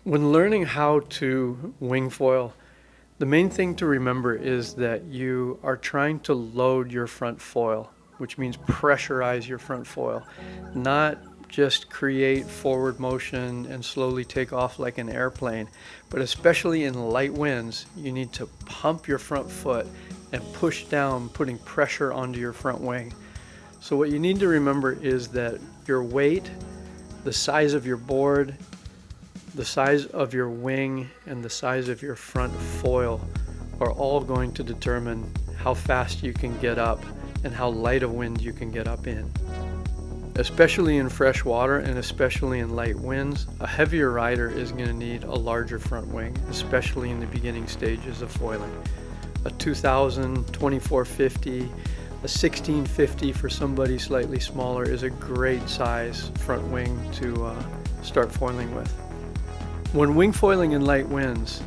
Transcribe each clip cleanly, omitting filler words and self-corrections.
When learning how to wing foil, the main thing to remember is that you are trying to load your front foil, which means pressurize your front foil, not just create forward motion and slowly take off like an airplane. But especially in light winds, you need to pump your front foot and push down, putting pressure onto your front wing. So what you need to remember is that your weight, the size of your board, the size of your wing, and the size of your front foil are all going to determine how fast you can get up and how light a wind you can get up in. Especially in fresh water and especially in light winds, a heavier rider is going to need a larger front wing, especially in the beginning stages of foiling. A 2000, 2450, a 1650 for somebody slightly smaller is a great size front wing to start foiling with. When wing foiling in light winds,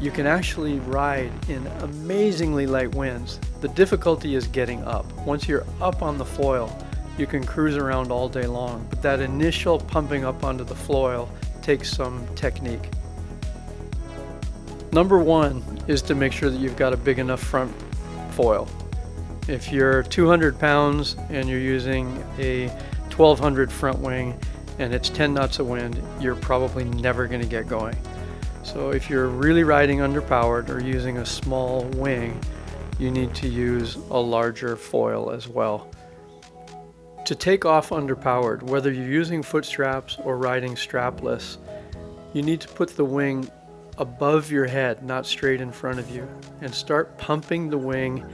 you can actually ride in amazingly light winds. The difficulty is getting up. Once you're up on the foil, you can cruise around all day long, but that initial pumping up onto the foil takes some technique. Number one is to make sure that you've got a big enough front foil. If you're 200 pounds and you're using a 1200 front wing and it's 10 knots of wind, you're probably never going to get going. So if you're really riding underpowered or using a small wing, you need to use a larger foil as well. To take off underpowered, whether you're using foot straps or riding strapless, you need to put the wing above your head, not straight in front of you, and start pumping the wing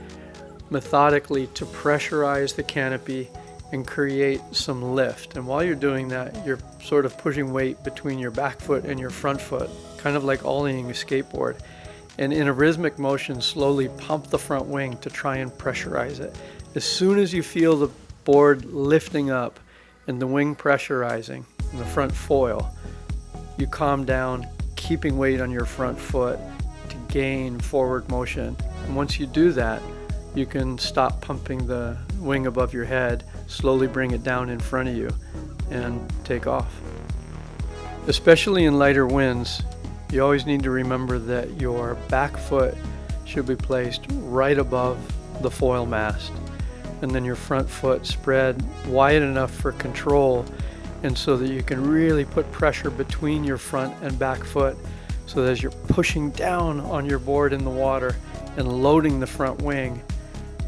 methodically to pressurize the canopy and create some lift. And while you're doing that, you're sort of pushing weight between your back foot and your front foot, kind of like ollieing a skateboard. And in a rhythmic motion, slowly pump the front wing to try and pressurize it. As soon as you feel the board lifting up and the wing pressurizing and the front foil, you calm down, keeping weight on your front foot to gain forward motion. And once you do that, you can stop pumping the wing above your head, slowly bring it down in front of you, and take off. Especially in lighter winds, you always need to remember that your back foot should be placed right above the foil mast, and then your front foot spread wide enough for control, and so that you can really put pressure between your front and back foot, so that as you're pushing down on your board in the water and loading the front wing,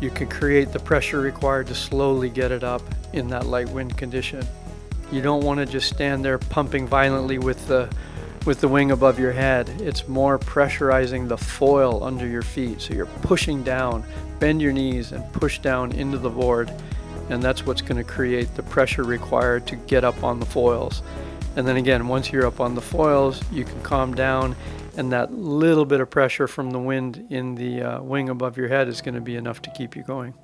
you can create the pressure required to slowly get it up in that light wind condition. You don't want to just stand there pumping violently with the wing above your head. It's more pressurizing the foil under your feet. So you're pushing down, bend your knees and push down into the board. And that's what's going to create the pressure required to get up on the foils. And then again, once you're up on the foils, you can calm down, and that little bit of pressure from the wind in the wing above your head is going to be enough to keep you going.